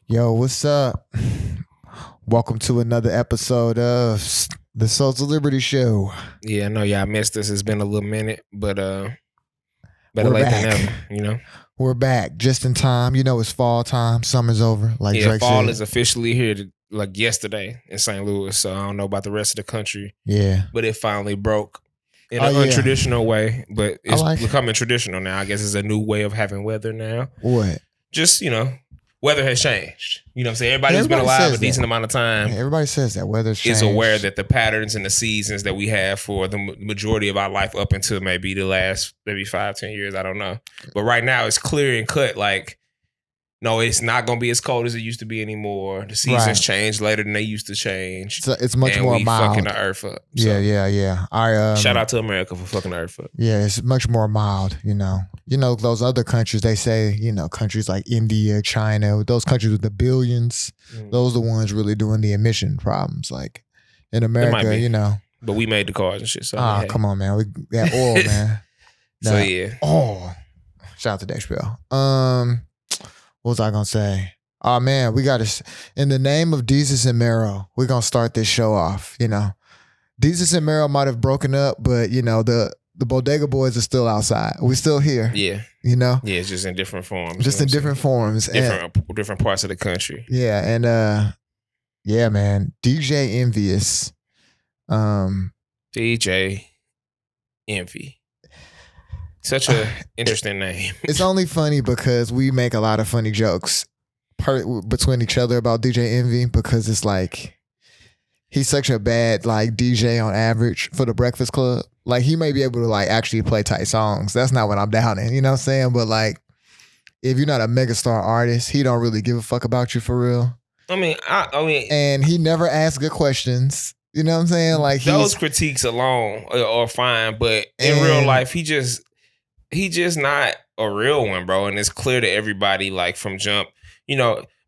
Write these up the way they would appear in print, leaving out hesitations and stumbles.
Yo, what's up? Welcome to another episode of the Social Liberty Show. Yeah, I know y'all missed us. It's been a little minute, but better We're late back. than ever, you know? We're back just in time. You know, it's fall time. Summer's over, like Yeah, Drake fall said. is officially here like yesterday in St. Louis, so I don't know about the rest of the country, Yeah. but it finally broke in Oh, an yeah. untraditional way, but it's like it. becoming traditional now. I guess it's a new way of having weather now. What? Just, weather has changed. You know what I'm saying? Everybody who's been Everybody alive says a decent that. amount of time Everybody says that weather's changed. is aware that the patterns and the seasons that we have for the majority of our life up until maybe the last 5-10 years, I don't know. But right now it's clear and cut, like, no, it's not going to be as cold as it used to be anymore. The seasons change later than they used to change. It's much more we mild. fucking the earth up. So, Yeah. shout out to America for fucking the earth up. Yeah, it's much more mild, You know, those other countries, they say, countries like India, China, those countries with the billions, those are the ones really doing the emission problems. Like in America, But we made the cars and shit. So come on, man. We got oil, man. So yeah. Oh, shout out to Dave Chappelle. What was I gonna say? Oh man, we got to, in the name of Desus and Mero, we're gonna start this show off. Desus and Mero might have broken up, but the Bodega Boys are still outside. We're still here. Yeah. Yeah, it's just in different forms. Just in different forms. Different parts of the country. Yeah, and yeah, man. DJ Envious. DJ Envy. Such a interesting name. It's only funny because we make a lot of funny jokes between each other about DJ Envy, because it's like he's such a bad like DJ on average for the Breakfast Club. Like he may be able to like actually play tight songs. That's not what I'm doubting. You know what I'm saying? But like if you're not a megastar artist, he don't really give a fuck about you for real. I mean, and he never asks good questions. You know what I'm saying? Like those critiques alone are fine, but in real life, he just not a real one, bro. And it's clear to everybody, like from jump.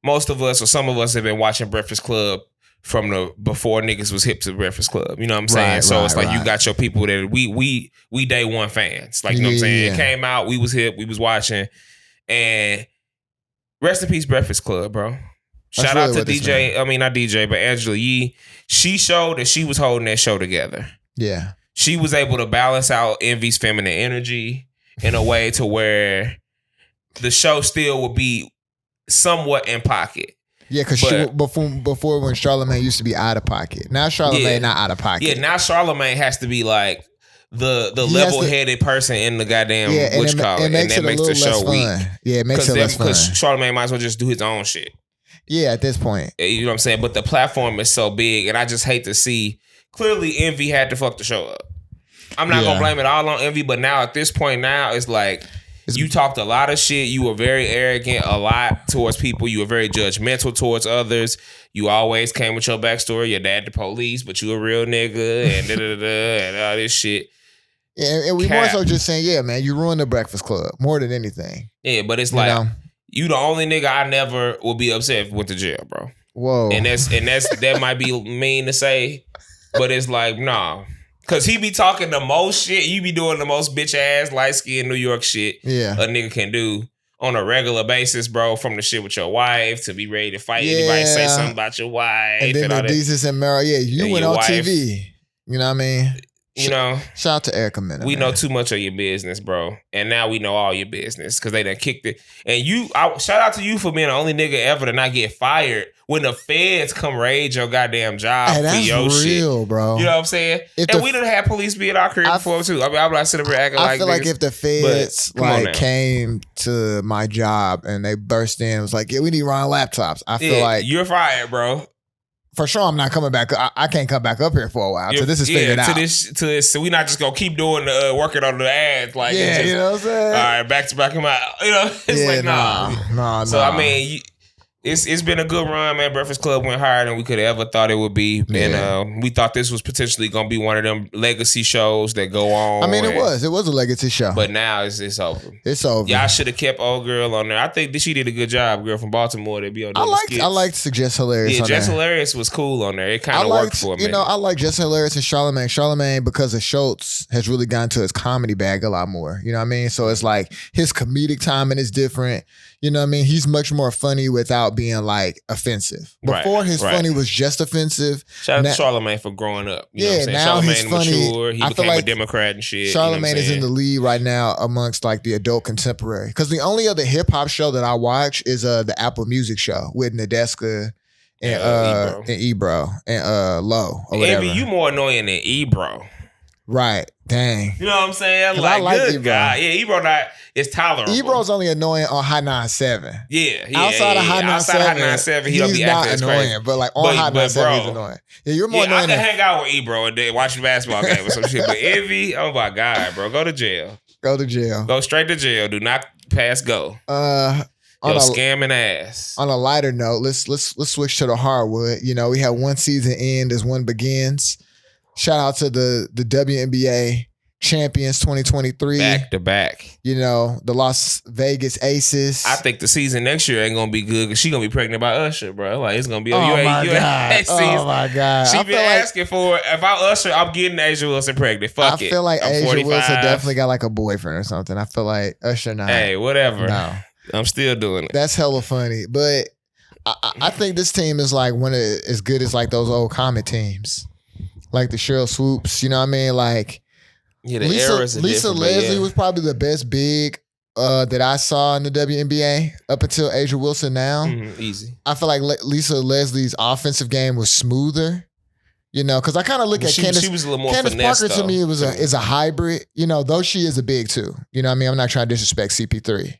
Most of us or some of us have been watching Breakfast Club from before niggas was hip to Breakfast Club. You know what I'm saying? So it's like you got your people that we day one fans. Like, you know what I'm saying? It came out, we was hip, we was watching. And rest in peace, Breakfast Club, bro. Shout out to DJ, not DJ, but Angela Yee. She showed that she was holding that show together. Yeah. She was able to balance out Envy's feminine energy in a way to where the show still would be somewhat in pocket. Yeah, because before when Charlamagne used to be out of pocket. Now Charlamagne not out of pocket. Yeah, now Charlamagne has to be like the level-headed person in the goddamn witch collar, and that makes the show weak. Yeah, it makes it less fun. Because Charlamagne might as well just do his own shit. Yeah, at this point. You know what I'm saying? But the platform is so big, and I just hate to see. Clearly, Envy had to fuck the show up. I'm not gonna blame it all on Envy, but now at this point, it's like you talked a lot of shit. You were very arrogant a lot towards people. You were very judgmental towards others. You always came with your backstory. Your dad the police, but you a real nigga and and all this shit. Yeah, and we more so just saying, yeah, man, you ruined the Breakfast Club more than anything. Yeah, but it's like you the only nigga I never will be upset if went to jail, bro. Whoa. And that's that might be mean to say, but it's like, nah. Cause he be talking the most shit. You be doing the most bitch ass light skin New York shit a nigga can do on a regular basis, bro. From the shit with your wife to be ready to fight anybody, say something about your wife. And then the Desus and Mero, you went on TV. You know what I mean? Shout out to Erica Mena. We know too much of your business, bro. And now we know all your business because they done kicked it. And shout out to you for being the only nigga ever to not get fired when the feds come raid your goddamn job for your shit. That's real, bro. You know what I'm saying? And we done had police be in our career before too. I mean, I'm not sitting here acting like I feel like if the feds came to my job and they burst in and was like, yeah, we need Ron laptops. I feel like you're fired, bro. For sure, I'm not coming back. I can't come back up here for a while. So this is figured out. So we not just gonna keep doing working on the ads. Like, you know what I'm saying? All right, back to back him out. It's like nah. So I mean, it's been a good run, man. Breakfast Club went higher than we could have ever thought it would be. Yeah. And we thought this was potentially going to be one of them legacy shows that go on. I mean, it was a legacy show. But now it's over. It's over. Y'all should have kept old girl on there. I think that she did a good job, girl from Baltimore, to be on there. I liked Just Hilarious on there. Just Hilarious was cool on there. It kind of worked for me. I like Just Hilarious and Charlamagne. Charlamagne, because of Schultz, has really gotten to his comedy bag a lot more. You know what I mean? So it's like his comedic timing is different. You know what I mean? He's much more funny without being like offensive. Before his funny was just offensive. Shout out to Charlamagne for growing up. You know what I'm saying? Now he's Charlamagne funny. Mature. He became a Democrat and shit. Charlamagne is in the lead right now amongst like the adult contemporary. Because the only other hip hop show that I watch is the Apple Music show with Nadeska and Ebro and Low or whatever. Envy, you more annoying than Ebro. Right. Dang. You know what I'm saying? Like good Ebro. Guy. Yeah, Ebro not is tolerable. Ebro's only annoying on High 97. Yeah. Outside of High 97, he don't be not acting annoying. Crazy. But like on High 97, he's annoying. Yeah, you're more annoying. I can hang out with Ebro and then watch the basketball game or some shit. But Envy, oh my God, bro. Go to jail. Go to jail. Go straight to jail. Do not pass go. Yo, scamming ass. On a lighter note, let's switch to the hardwood. You know, we have one season end as one begins. Shout out to the WNBA champions 2023. Back to back. You know, the Las Vegas Aces. I think the season next year ain't gonna be good because she gonna be pregnant by Usher, bro. Like it's gonna be Oh my God. She been asking for it. If I Usher, I'm getting Asia Wilson pregnant. Fuck it. I feel like I'm Asia 45. Wilson definitely got like a boyfriend or something. I feel like Usher not. Hey, whatever. No. I'm still doing it. That's hella funny. But I think this team is like one of as good as like those old Comet teams. Like the Cheryl Swoops, you know what I mean? Like yeah, the Lisa Leslie was probably the best big that I saw in the WNBA up until Asia Wilson now. Easy. I feel like Lisa Leslie's offensive game was smoother. You know, because I kind of look at Candace. She was a little more Candace finesse, Parker though. to me is a hybrid. You know, though she is a big too. You know what I mean? I'm not trying to disrespect CP3.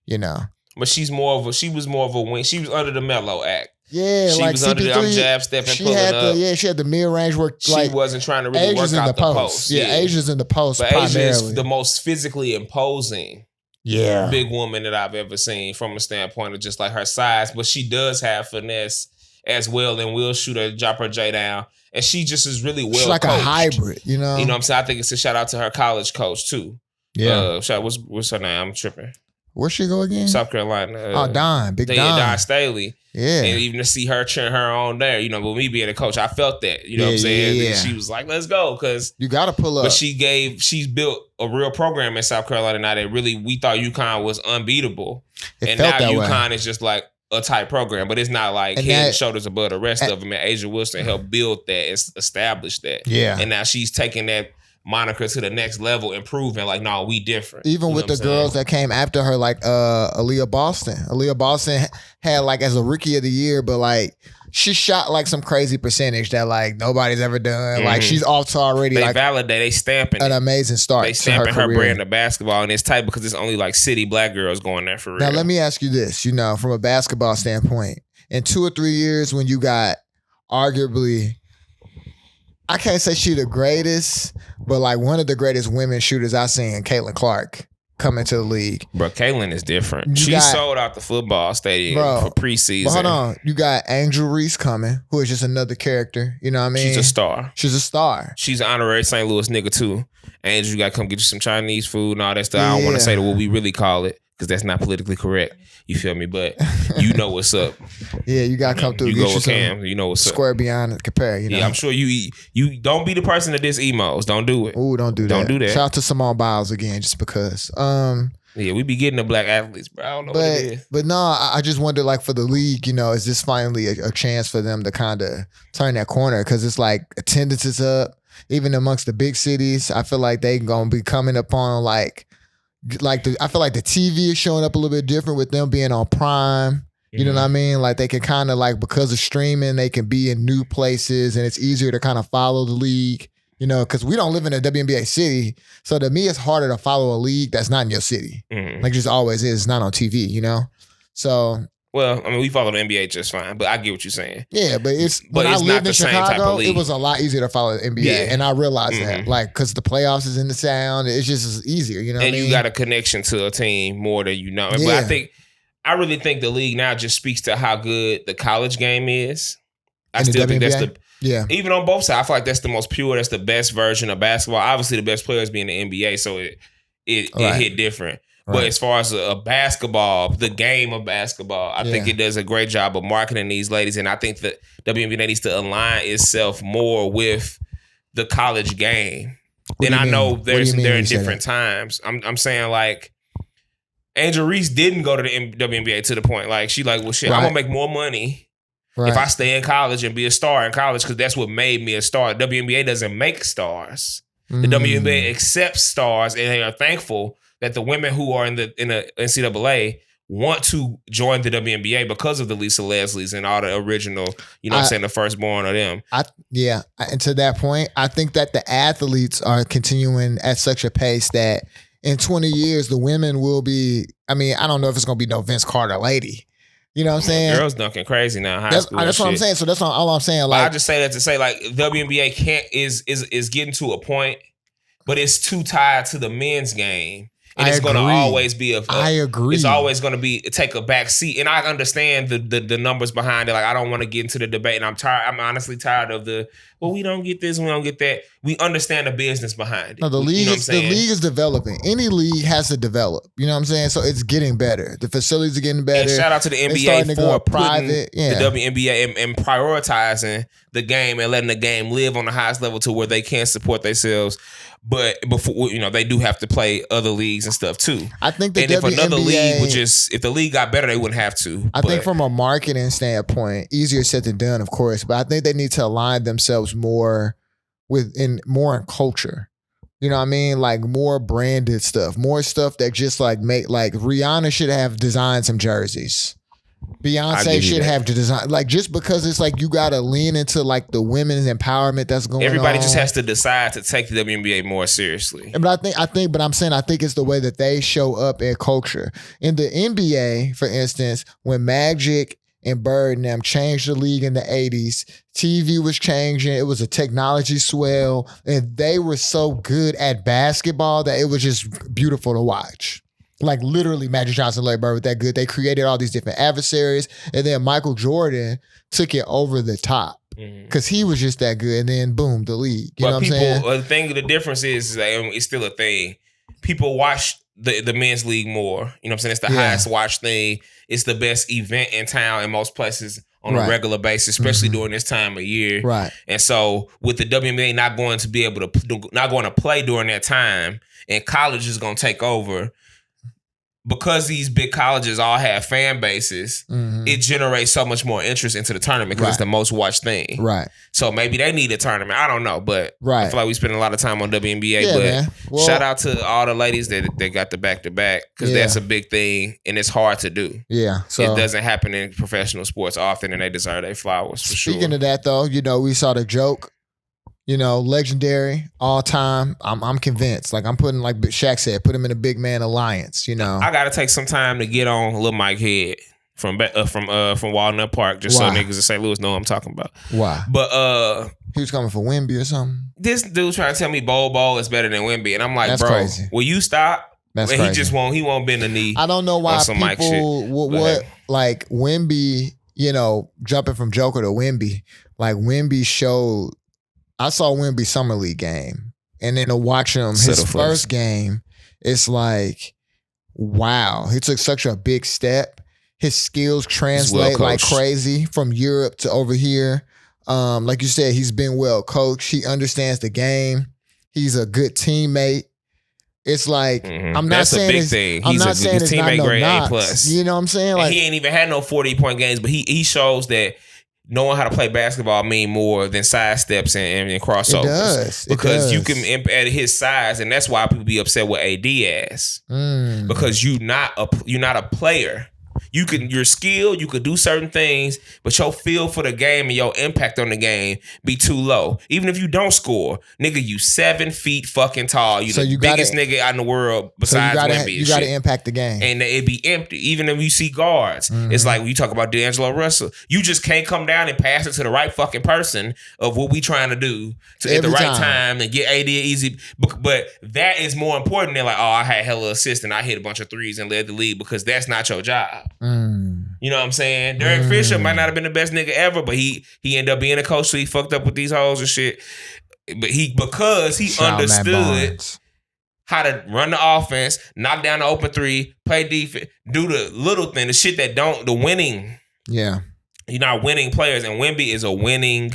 You know. But she was more of a wing. She was under the Mellow Act. Yeah, she like was CP3, under the jab stepping, pulling up. She had the mid-range work. She like, wasn't trying to really work out the post. Yeah, Asia's in the post but primarily. Asia is the most physically imposing big woman that I've ever seen from a standpoint of just like her size. But she does have finesse as well and will shoot her, drop her J down. And she just is really well She's like coached. a hybrid, you know? You know what I'm saying? I think it's a shout out to her college coach too. Yeah. What's her name? I'm tripping. Where'd she go again? South Carolina. Don. Big Don. Don Staley. Yeah. And even to see her cheering her on there, you know, with me being a coach, I felt that. You know what I'm saying? Yeah. And she was like, let's go. Because you got to pull up. But she's built a real program in South Carolina now that really we thought UConn was unbeatable. And now UConn is just like a tight program, but it's not like head and shoulders above the rest of them. And Asia Wilson helped build that, establish that. Yeah. And now she's taking that moniker to the next level, improving like, no, we different. Even with the girls that came after her, like Aaliyah Boston. Aaliyah Boston had like as a rookie of the year, but like she shot like some crazy percentage that like nobody's ever done. Like she's off to already they like validate, they stamping an amazing start. They stamping to her brand of basketball, and it's tight because it's only like city black girls going there for real. Now let me ask you this, you know, from a basketball standpoint, in 2 or 3 years when you got arguably, I can't say she the greatest, but like one of the greatest women shooters I've seen, Caitlin Clark, come into the league. Bro, Caitlin is different. She sold out the football stadium for preseason. But hold on. You got Angel Reese coming, who is just another character. You know what I mean? She's a star. She's a star. She's an honorary St. Louis nigga too. Angel, you got to come get you some Chinese food and all that stuff. I don't want to say what we really call it because that's not politically correct. You feel me? But you know what's up. Yeah, you got to come through. You go with Cam. You know what's square up. Beyond and compare. You know? Yeah, I'm sure you don't be the person that diss emos. Don't do it. Ooh, don't do that. Don't do that. Shout out to Simone Biles again, just because. Yeah, we be getting the black athletes, bro. I don't know what it is. But no, I just wonder, like, for the league, you know, is this finally a chance for them to kind of turn that corner? Because it's like attendance is up. Even amongst the big cities, I feel like they gonna be coming upon I feel like the TV is showing up a little bit different with them being on Prime. You know what I mean? Like they can kind of like, because of streaming, they can be in new places and it's easier to kind of follow the league, you know, because we don't live in a WNBA city. So to me, it's harder to follow a league that's not in your city. Like it just always is. It's not on TV, you know? So. Well, I mean, we follow the NBA just fine, but I get what you're saying. Yeah, but when I lived in Chicago, it was a lot easier to follow the NBA. Yeah. And I realized that, like, because the playoffs is in the sound, it's just easier, you know what I mean? And you got a connection to a team more than you know. Yeah. But I really think the league now just speaks to how good the college game is. I still think that's even on both sides, I feel like that's the most pure, that's the best version of basketball. Obviously, the best players be in the NBA, so it hit different. But as far as a basketball, the game of basketball, I think it does a great job of marketing these ladies. And I think that WNBA needs to align itself more with the college game. And I know they're in different times. I'm saying like Angel Reese didn't go to the WNBA to the point. Like, she like, well, shit, I'm going to make more money if I stay in college and be a star in college, because that's what made me a star. The WNBA doesn't make stars. The WNBA accepts stars, and they are thankful that the women who are in the NCAA want to join the WNBA because of the Lisa Leslies and all the original, you know what I'm saying, the firstborn of them. And to that point, I think that the athletes are continuing at such a pace that in 20 years, the women will be, I mean, I don't know if it's going to be no Vince Carter lady. You know what I'm saying? Girls dunking crazy now. That's what I'm saying. So that's all I'm saying. Like, I just say that to say, like, WNBA is getting to a point, but it's too tied to the men's game. And it's going to always be I agree. It's always going to be take a back seat. And I understand the numbers behind it. Like, I don't want to get into the debate. And I'm tired. I'm honestly tired of we don't get this, we don't get that. We understand the business behind it. No, the league is developing. Any league has to develop. You know what I'm saying? So it's getting better. The facilities are getting better. And shout out to the NBA for private, the WNBA and prioritizing the game and letting the game live on the highest level to where they can support themselves. But before, you know, they do have to play other leagues and stuff too. I think the and WNBA, if another league would if the league got better, they wouldn't have to. I think from a marketing standpoint, easier said than done, of course. But I think they need to align themselves more in culture. You know what I mean? Like more branded stuff, more stuff that just like Rihanna should have designed some jerseys. Beyonce should have to design, like, just because it's like you gotta lean into like the women's empowerment that's going on. Everybody just has to decide to take the WNBA more seriously. But I think it's the way that they show up in culture. In the NBA, for instance, when Magic and Bird and them changed the league in the 80s, TV was changing. It was a technology swell, and they were so good at basketball that it was just beautiful to watch. Like literally Magic Johnson, Larry Bird were that good. They created all these different adversaries. And then Michael Jordan took it over the top because he was just that good. And then boom, the league. You know what I'm saying? The difference is it's still a thing. People watch the men's league more. You know what I'm saying? It's the highest watched thing. It's the best event in town in most places on a regular basis, especially during this time of year. Right. And so with the WNBA not going to play during that time, and college is going to take over, because these big colleges all have fan bases, it generates so much more interest into the tournament because it's the most watched thing. Right. So maybe they need a tournament. I don't know, but I feel like we spend a lot of time on WNBA. Yeah, but shout out to all the ladies that got the back-to-back, because that's a big thing and it's hard to do. Yeah. So it doesn't happen in professional sports often, and they deserve their flowers for sure. Speaking of that, though, you know, we saw the joke. You know, legendary, all time. I'm convinced. Like I'm putting, like Shaq said, put him in a big man alliance. You know, I got to take some time to get on Lil Mike Head from Walnut Park, just so niggas in St. Louis know what I'm talking about. Why? But he was coming for Wemby or something. This dude trying to tell me Bol is better than Wemby, and I'm like, that's bro, crazy. Will you stop? That's and crazy. He won't bend the knee. I don't know why people like Wemby. You know, jumping from Joker to Wemby. Like Wemby showed. I saw Wemby Summer League game, and then to watch him his first game, it's like, wow, he took such a big step. His skills translate like crazy from Europe to over here. Like you said, he's been well coached. He understands the game. He's a good teammate. It's like I'm not saying it's big thing. I'm not saying it's teammate grade A+. You know what I'm saying? Like he ain't even had no 40-point games, but he shows that knowing how to play basketball mean more than side steps and crossovers. It does. Because you can at his size, and that's why people be upset with AD as. Because you're not a player. Your skill, you could do certain things, but your feel for the game and your impact on the game be too low. Even if you don't score, nigga, you 7 feet fucking tall. You the biggest nigga in the world besides Wemby. You got to impact the game. And it be empty. Even if you see guards, it's like when you talk about D'Angelo Russell, you just can't come down and pass it to the right fucking person of what we trying to do at the right time and get AD easy. But that is more important than like, oh, I had hella assists and I hit a bunch of threes and led the league, because that's not your job. You know what I'm saying? Derek Fisher might not have been the best nigga ever, but he ended up being a coach, so he fucked up with these hoes and shit. But because he understood how to run the offense, knock down the open three, play defense, do the little thing, the shit that the winning. Yeah. You're not winning players, and Wemby is a winning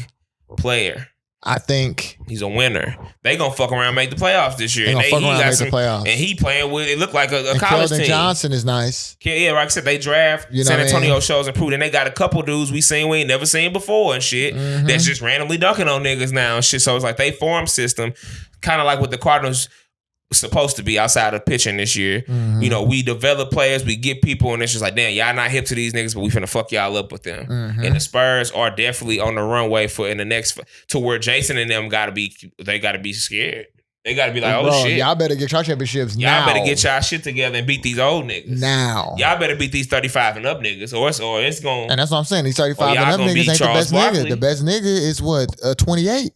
player. I think he's a winner. They gonna fuck around and make the playoffs this year. They gonna fuck around and make the playoffs. And he playing with, it looked like a college Keldon team. Johnson is nice. Yeah, like I said, they draft San Antonio shows improved, and they got a couple dudes we ain't never seen before and shit. Mm-hmm. That's just randomly dunking on niggas now and shit. So it's like they farm system, kind of like what the Cardinals supposed to be outside of pitching this year. Mm-hmm. You know, we develop players, we get people, and it's just like, damn, y'all not hip to these niggas, but we finna fuck y'all up with them. Mm-hmm. And the Spurs are definitely on the runway for in the next to where Jason and them gotta be scared. They gotta be like, oh shit, y'all better get your championships now. Y'all better get y'all shit together and beat these old niggas now. Y'all better beat these 35 and up niggas, or it's going. And that's what I'm saying. These 35 and up niggas ain't the best nigga. The best nigga is what 28.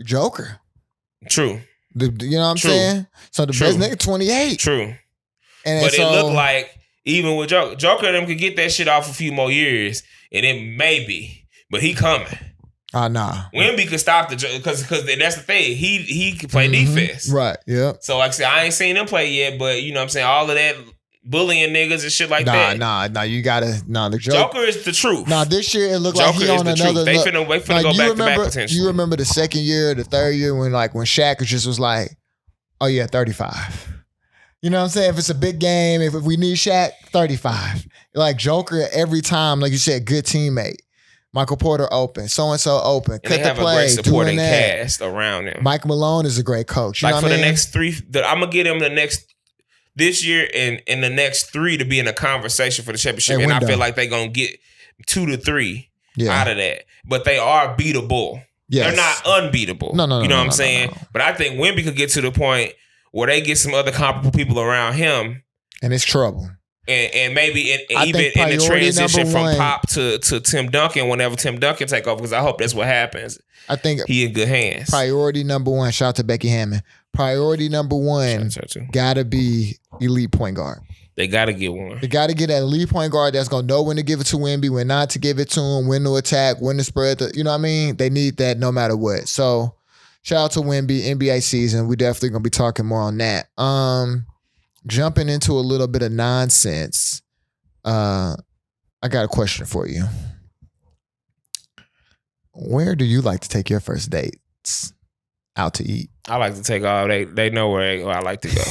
Joker. True. You know what I'm saying? So the best nigga 28. True. And but it looked like even with Joker, them could get that shit off a few more years, and it may be, but he coming. Nah. Wemby could stop the because that's the thing. He can play defense, right? Yeah. So like I said, I ain't seen him play yet, but you know what I'm saying, all of that bullying niggas and shit like that. Nah. You gotta the Joker is the truth. This year it looked like he on another. They finna go back to back potentially. You remember the second year, the third year when Shaq just was like, oh yeah, 35. You know what I'm saying? If it's a big game, if we need Shaq, 35. Like Joker every time, like you said, good teammate. Michael Porter open, so-and-so open. And they have a great supporting cast around him. Mike Malone is a great coach. You know for the next three, I'm going to get him this year and in the next three to be in a conversation for the championship. And I feel like they're going to get 2 to 3 out of that. But they are beatable. Yes. They're not unbeatable. No. You know what I'm saying? No. But I think Wemby could get to the point where they get some other comparable people around him. And it's trouble. And maybe even in the transition from Pop to Tim Duncan, whenever Tim Duncan take over, because I hope that's what happens. I think he in good hands. Priority number one, shout out to Becky Hammond. Priority number one, gotta be elite point guard. They gotta get one. They gotta get an elite point guard that's gonna know when to give it to Wemby, when not to give it to him, when to attack, when to spread. You know what I mean? They need that no matter what. So shout out to Wemby, NBA season. We definitely gonna be talking more on that. Jumping into a little bit of nonsense, I got a question for you. Where do you like to take your first dates out to eat? I like to take all they know where I like to go.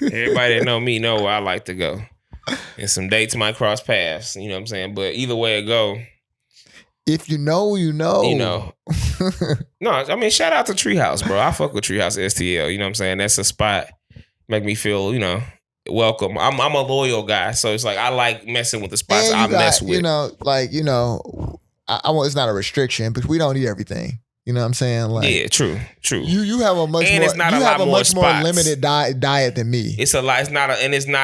Everybody that know me know where I like to go. And some dates might cross paths, you know what I'm saying? But either way it go. If you know, you know. You know. No, I mean, shout out to Treehouse, bro. I fuck with Treehouse STL, you know what I'm saying? That's a spot. Make me feel, welcome. I'm a loyal guy, so it's like I like messing with the spots I mess with. It's not a restriction, but we don't eat everything. You know what I'm saying? Like, yeah, true. You have a much more limited diet than me. It's a lot. It's not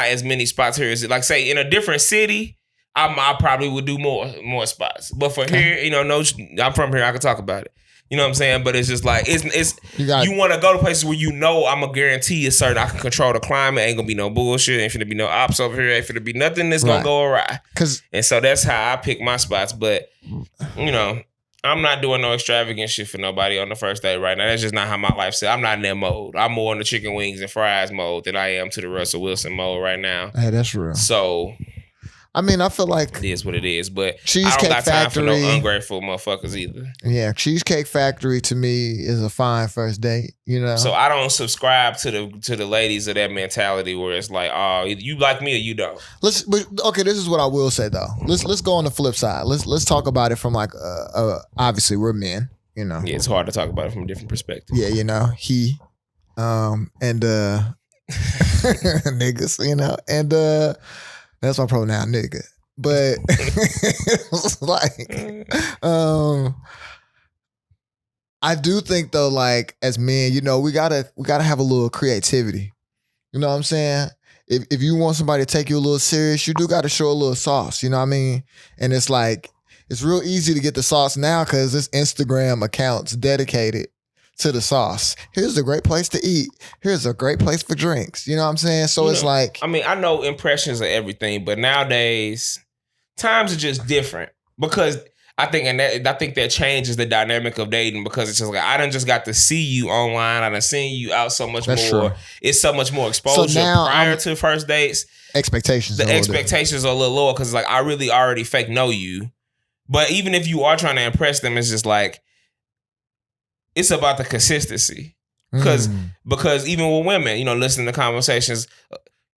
as many spots here as like say in a different city. I probably would do more spots, but for here, I'm from here. I can talk about it. You know what I'm saying? But it's just like you want to go to places where I'm gonna guarantee you certain I can control the climate. Ain't gonna be no bullshit. Ain't finna be no ops over here. Ain't finna be nothing that's gonna go awry. And so that's how I pick my spots. But I'm not doing no extravagant shit for nobody on the first date right now. That's just not how my life's set. I'm not in that mode. I'm more in the chicken wings and fries mode than I am to the Russell Wilson mode right now. Hey, that's real. So. I mean, I feel like it is what it is, but Cheesecake I don't got time Factory, for no ungrateful motherfuckers either. Yeah, Cheesecake Factory to me is a fine first date, So I don't subscribe to the ladies of that mentality where it's like, oh, you like me or you don't. This is what I will say though. Let's go on the flip side. Let's talk about it from like obviously we're men, Yeah, it's hard to talk about it from a different perspective. Yeah, he and niggas, and that's my pronoun, nigga. But I do think though, like as men, we gotta have a little creativity. You know what I'm saying? If you want somebody to take you a little serious, you do gotta show a little sauce. You know what I mean? And it's like it's real easy to get the sauce now because there's Instagram accounts dedicated to the sauce. Here's a great place to eat. Here's a great place for drinks. You know what I'm saying? So it's like, I mean, I know impressions are everything, but nowadays times are just different because I think that changes the dynamic of dating because it's just like I done just got to see you online. I done seen you out so much more. True. It's so much more exposure so prior to first dates. Expectations. Expectations are a little lower because it's like I really already fake know you. But even if you are trying to impress them, it's just like it's about the consistency. Because even with women, you know, listening to conversations,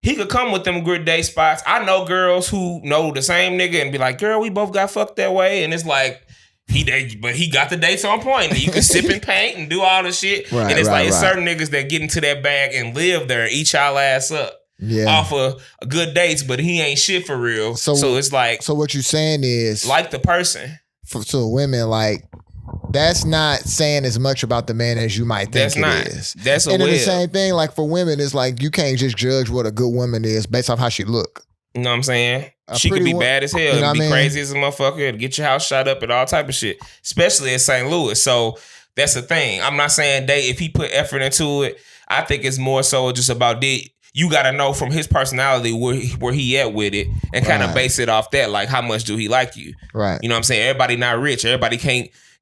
he could come with them good day spots. I know girls who know the same nigga and be like, girl, we both got fucked that way. And it's like, but he got the dates on point. And you can sip and paint and do all the shit. Right, and it's it's certain niggas that get into that bag and live there and eat y'all ass up. Yeah. Off of good dates, but he ain't shit for real. So it's like. So what you're saying is. Like the person. To women, like. That's not saying as much about the man as you might think it is. That's and then the same thing, like for women, it's like you can't just judge what a good woman is based off how she look. You know what I'm saying? She could be bad as hell and be crazy as a motherfucker and get your house shot up and all type of shit, especially in St. Louis. So that's the thing. I'm not saying if he put effort into it, I think it's more so just about you got to know from his personality where he at with it and kind of base it off that. Like, how much do he like you? Right. You know what I'm saying? Everybody not rich. Everybody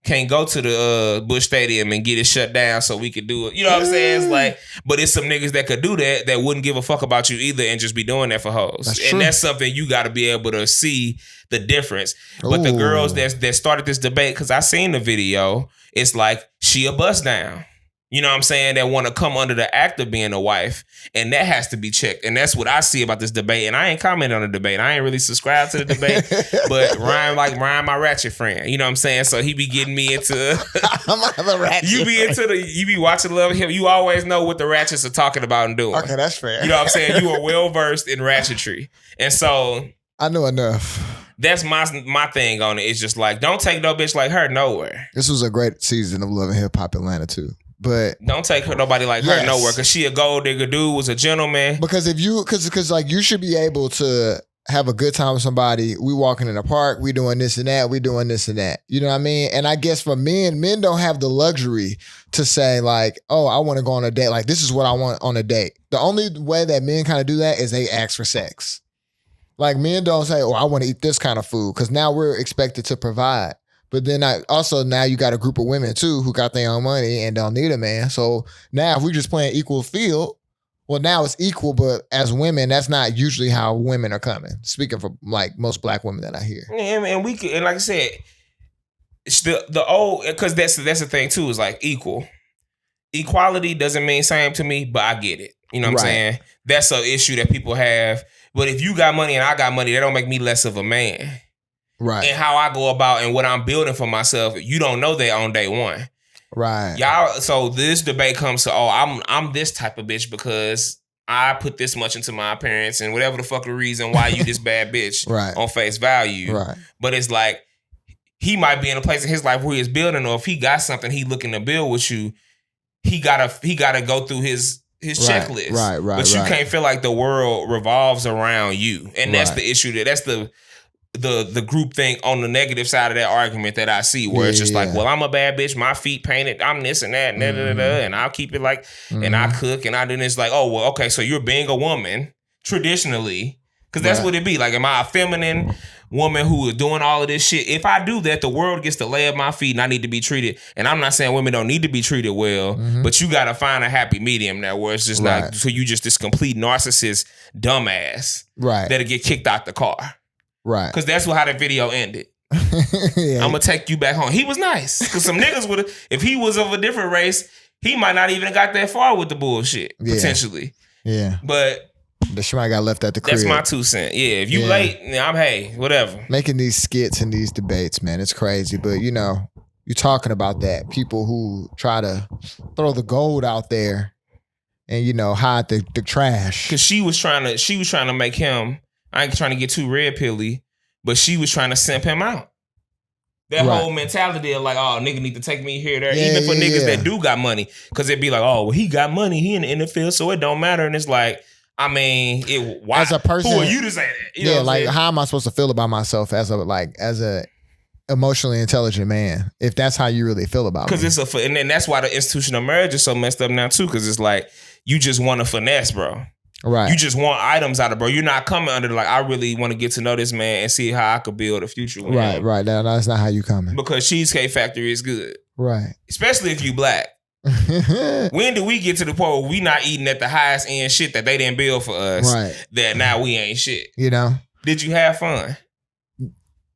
can't go to the Busch Stadium and get it shut down so we could do it. You know what I'm saying? It's like, but it's some niggas that could do that wouldn't give a fuck about you either and just be doing that for hoes. That's something you got to be able to see the difference. But the girls that started this debate, because I seen the video, it's like she a bust down. You know what I'm saying? That want to come under the act of being a wife. And that has to be checked. And that's what I see about this debate. And I ain't commenting on the debate. I ain't really subscribed to the debate. But Ryan, my ratchet friend. You know what I'm saying? So he be getting me into... I'm a ratchet. You be watching Love Him. You always know what the ratchets are talking about and doing. Okay, that's fair. You know what I'm saying? You are well-versed in ratchetry. And so... I know enough. That's my thing on it. It's just like, don't take no bitch like her nowhere. This was a great season of Love and Hip Hop Atlanta, too. But don't take nobody like her nowhere, because she a gold digger. Dude was a gentleman. Because because like you should be able to have a good time with somebody. We walking in the park, we doing this and that, we doing this and that. You know what I mean? And I guess for men don't have the luxury to say like, oh, I want to go on a date. Like, this is what I want on a date. The only way that men kind of do that is they ask for sex. Like, men don't say, oh, I want to eat this kind of food, because now we're expected to provide. But then now you got a group of women too who got their own money and don't need a man. So now if we just playing equal field, well, now it's equal, but as women, that's not usually how women are coming. Speaking for like most black women that I hear. Yeah, and like I said, it's the old, because that's the thing too, is like equal. Equality doesn't mean same to me, but I get it. You know what I'm saying? That's an issue that people have. But if you got money and I got money, that don't make me less of a man. Right. And how I go about and what I'm building for myself, you don't know that on day one. Right. Y'all, so this debate comes to, I'm this type of bitch because I put this much into my appearance and whatever the fuck the reason why you this bad bitch on face value. Right. But it's like, he might be in a place in his life where he's building, or if he got something he looking to build with you, he gotta go through his checklist. Right. But you can't feel like the world revolves around you. And that's the issue that's the group thing on the negative side of that argument that I see, where it's just like, well, I'm a bad bitch, my feet painted, I'm this and that, and I'll keep it like, and I cook, and then it's like, oh, well, okay, so you're being a woman traditionally, because that's what it be. Like, am I a feminine woman who is doing all of this shit? If I do that, the world gets to lay at my feet and I need to be treated. And I'm not saying women don't need to be treated well, but you got to find a happy medium now where it's just not, so you just this complete narcissist dumbass that'll get kicked out the car. Right. Because that's how the video ended. I'm going to take you back home. He was nice. Because some niggas would have, if he was of a different race, he might not even have got that far with the bullshit, potentially. Yeah. But she might got left at the crib. That's my 2 cents. Yeah, if you late, I'm hey, whatever. Making these skits and these debates, man, it's crazy. But, you know, you're talking about that. People who try to throw the gold out there and, you know, hide the trash. Because she was trying to make him, I ain't trying to get too red pilly, but she was trying to simp him out. That whole mentality of like, oh, nigga need to take me here, there. Even for niggas that do got money. Because it'd be like, oh, well, he got money. He in the NFL, so it don't matter. And it's like, I mean, why? As a person, who are you to say that? You know like, how am I supposed to feel about myself as a emotionally intelligent man, if that's how you really feel about me? Because and then that's why the institution of marriage is so messed up now too. Because it's like, you just want to finesse, bro. Right. You just want items out of bro. You're not coming under like, I really want to get to know this man and see how I could build a future with him. Right. No, that's not how you coming. Because Cheesecake Factory is good. Right. Especially if you black. When do we get to the point where we not eating at the highest end shit that they didn't build for us? Right. That now we ain't shit. You know? Did you have fun?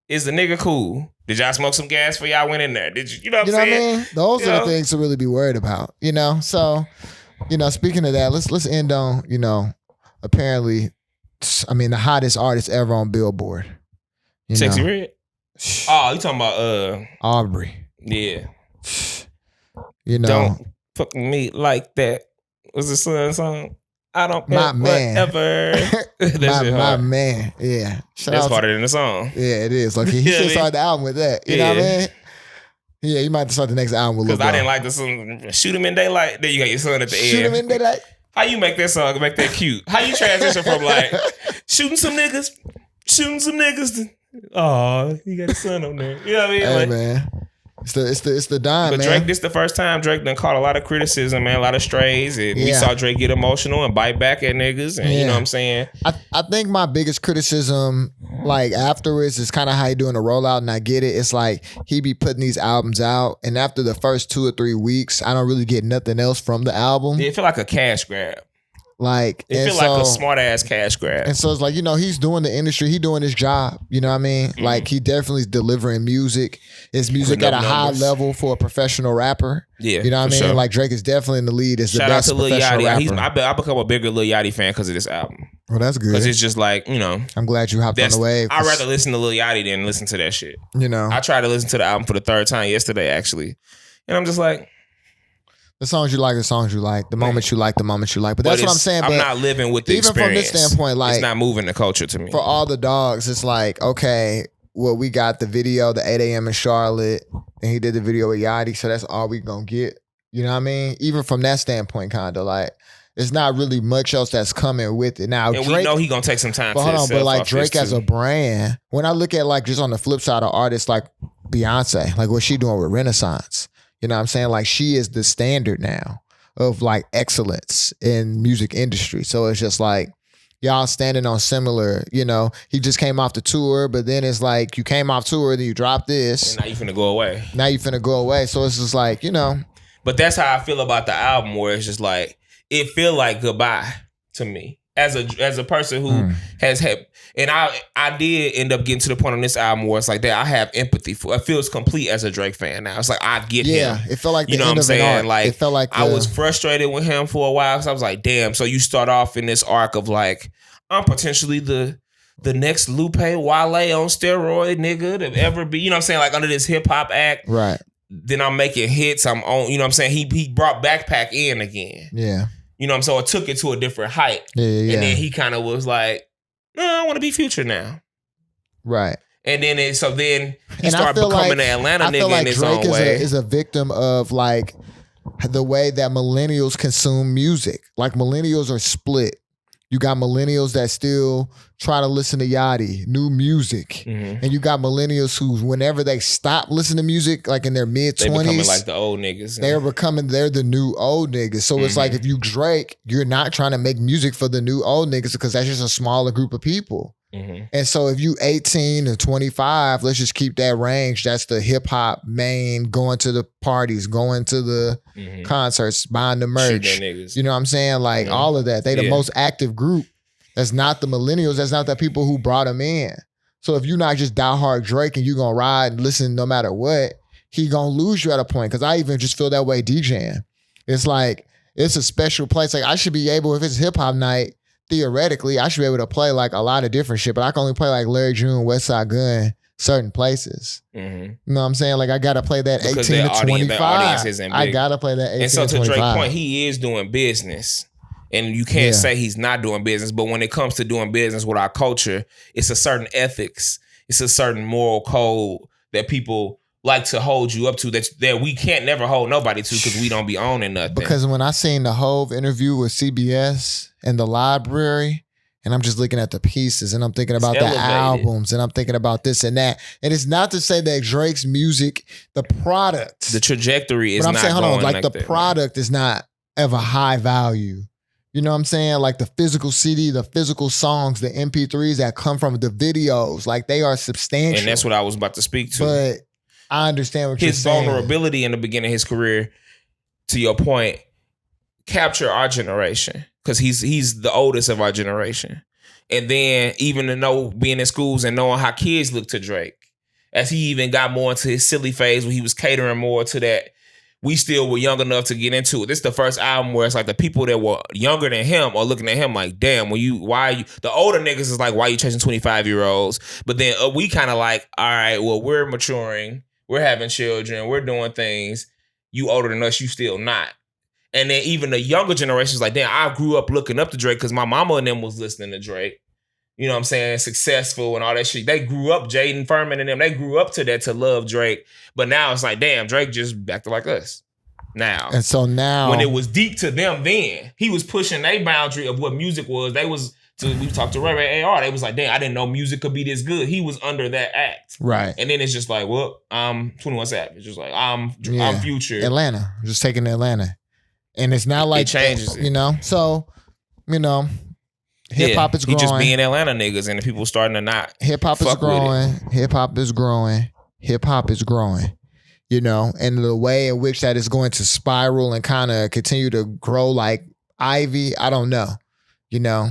Is the nigga cool? Did y'all smoke some gas before y'all went in there? Did you? You know what I'm saying? What I mean? Those are the things to really be worried about. So speaking of that, let's end on apparently, the hottest artist ever on Billboard. Sexy Red. Oh, you talking about Aubrey? Yeah. Don't fuck me like that. Was the Sun song? I don't my man ever. my man. Yeah, that's harder than the song. Yeah, it is. Like he should start the album with that. You know what I mean? Yeah, you might have to start the next album with. Because I didn't like the song. Shoot him in daylight. Then you got your son at the end. Shoot him in daylight. How you make that song make that cute? How you transition from like shooting some niggas to oh, you got a son on there. You know what I mean? Hey, man. It's the dime, but man. Drake, this the first time Drake done caught a lot of criticism, man, a lot of strays, and we saw Drake get emotional and bite back at niggas, and you know what I'm saying? I think my biggest criticism, like afterwards, is kind of how he doing the rollout, and I get it. It's like he be putting these albums out, and after the first 2 or 3 weeks, I don't really get nothing else from the album. Yeah, it feel like a cash grab. Like it feel like a smart ass cash grab. And so it's like, he's doing the industry, he doing his job. You know what I mean? Mm-hmm. Like he definitely is delivering music. His music at a high level for a professional rapper. Yeah. You know what I mean? Sure. Like Drake is definitely in the lead as the best professional rapper. I become a bigger Lil Yachty fan because of this album. Well, that's good. Because it's just like, I'm glad you hopped on the wave. I'd rather listen to Lil Yachty than listen to that shit. I tried to listen to the album for the 3rd time yesterday, actually. And I'm just like, the songs you like, the moments you like, the moments you like. But that's what I'm saying. I'm not living with the experience. Even from this standpoint, like, it's not moving the culture to me. For all the dogs, it's like, okay, well, we got the video, the 8 a.m. in Charlotte, and he did the video with Yachty, so that's all we gonna get. You know what I mean? Even from that standpoint, kind of like, there's not really much else that's coming with it. Now, and Drake, we know he gonna take some time. But like Drake as a brand, when I look at like just on the flip side of artists like Beyonce, like what she doing with Renaissance. You know what I'm saying? Like she is the standard now of like excellence in music industry. So it's just like y'all standing on similar, he just came off the tour, but then it's like you came off tour, then you dropped this. And now you finna go away. So it's just like, But that's how I feel about the album, where it's just like, it feel like goodbye to me. As a person who has had, and I did end up getting to the point on this album where it's like that I have empathy for. It feels complete as a Drake fan now. It's like I get him. Yeah, it felt like you know what I'm saying. Like it felt like I was frustrated with him for a while because I was like, damn. So you start off in this arc of like, I'm potentially the next Lupe Wale on steroid nigga to ever be. You know what I'm saying? Like under this hip hop act, right? Then I'm making hits. I'm on. You know what I'm saying? He brought Backpack in again. Yeah. You know what I'm saying? So it took it to a different height. Yeah. And then he kind of was like, no, I want to be Future now. Right. And then he started becoming an Atlanta nigga in his own way. Drake is a victim of like the way that millennials consume music. Like millennials are split. You got millennials that still try to listen to Yachty, new music. Mm-hmm. And you got millennials who, whenever they stop listening to music, like in their mid-20s. They're becoming like the old niggas. They're the new old niggas. So it's like if you Drake, you're not trying to make music for the new old niggas because that's just a smaller group of people. Mm-hmm. And so if you 18 to 25, let's just keep that range. That's the hip hop main, going to the parties, going to the concerts, buying the merch. You know what I'm saying? Like all of that. They the most active group. That's not the millennials. That's not the people who brought them in. So if you're not just diehard Drake and you're going to ride and listen no matter what, he going to lose you at a point. Because I even just feel that way DJing. It's like, it's a special place. Like I should be able, if it's hip hop night, theoretically, I should be able to play like a lot of different shit, but I can only play like Larry June, Westside Gun, certain places. Mm-hmm. You know what I'm saying? Like I gotta play that because 18 to 25. I gotta play that 18 and so to 25. Drake's point, he is doing business. And you can't say he's not doing business, but when it comes to doing business with our culture, it's a certain ethics, it's a certain moral code that people like to hold you up to that we can't never hold nobody to because we don't be owning nothing. Because when I seen the Hove interview with CBS and the library, and I'm just looking at the pieces and I'm thinking about the albums and I'm thinking about this and that. And it's not to say that Drake's music, the product, the trajectory is but I'm not saying, hold on, like the that, product is not of a high value. You know what I'm saying? Like the physical CD, the physical songs, the MP3s that come from the videos, like they are substantial. And that's what I was about to speak to. But I understand what you're saying. His vulnerability in the beginning of his career, to your point, capture our generation because he's the oldest of our generation. And then even to know being in schools and knowing how kids look to Drake as he even got more into his silly phase where he was catering more to that. We still were young enough to get into it. This is the first album where it's like the people that were younger than him are looking at him like, damn, why are you, the older niggas is like, why are you chasing 25-year-olds? But then we kind of like, all right, well, we're maturing. We're having children. We're doing things. You older than us, you still not. And then even the younger generation is like, damn, I grew up looking up to Drake because my mama and them was listening to Drake. You know what I'm saying? Successful and all that shit. They grew up, Jaden Furman and them, they grew up to that, to love Drake. But now it's like, damn, Drake just acted like us. Now. And so now. When it was deep to them then, he was pushing their boundary of what music was. We talked to Ray AR. They was like, damn, I didn't know music could be this good. He was under that act. Right. And then it's just like, well, I'm 21 Savage. It's just like, I'm Future. Atlanta. Just taking Atlanta. And it's not like. It changes it. You know? So, you know. Hip hop is growing. He just being Atlanta niggas, and the people starting to not. Hip hop is growing. Hip hop is growing. Hip hop is growing. You know, and the way in which that is going to spiral and kind of continue to grow like ivy, I don't know. You know,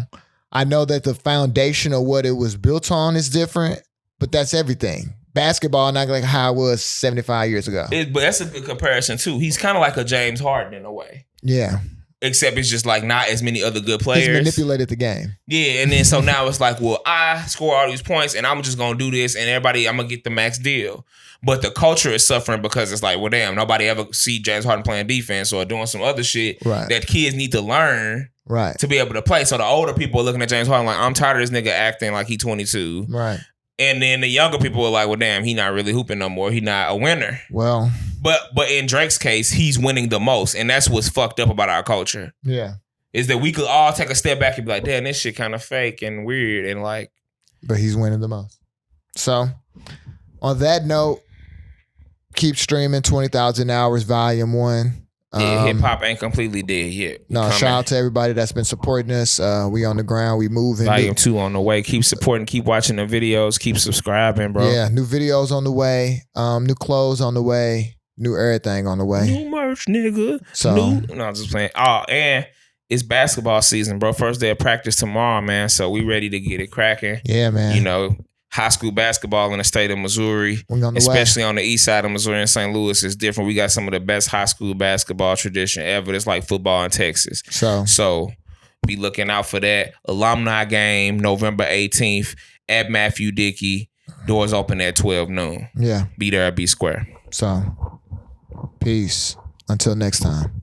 I know that the foundation of what it was built on is different, but that's everything. Basketball, not like how it was 75 years ago. But that's a good comparison too. He's kind of like a James Harden in a way. Yeah. Except it's just like not as many other good players. He's manipulated the game. Yeah, and then so now it's like, well, I score all these points and I'm just going to do this and everybody, I'm going to get the max deal. But the culture is suffering because it's like, well, damn, nobody ever see James Harden playing defense or doing some other shit that kids need to learn to be able to play. So the older people are looking at James Harden like, I'm tired of this nigga acting like he 22. Right. And then the younger people are like, well, damn, he not really hooping no more. He not a winner. Well. But in Drake's case, he's winning the most. And that's what's fucked up about our culture. Yeah. Is that we could all take a step back and be like, damn, this shit kind of fake and weird and like. But he's winning the most. So, on that note, keep streaming 20,000 Hours Volume 1. Yeah, hip hop ain't completely dead yet. Shout out to everybody that's been supporting us. We on the ground, we moving. Volume 2 on the way. Keep supporting, keep watching the videos, keep subscribing, bro. Yeah, new videos on the way, new clothes on the way, new everything on the way. New merch, nigga. So, no, I'm just playing. Oh, and it's basketball season, bro. First day of practice tomorrow, man. So we ready to get it cracking. Yeah, man. You know, high school basketball in the state of Missouri, especially on the east side of Missouri and St. Louis, is different. We got some of the best high school basketball tradition ever. It's like football in Texas. So be looking out for that. Alumni game, November 18th at Matthew Dickey. Doors open at 12 noon. Yeah. Be there at B Square. So, peace. Until next time.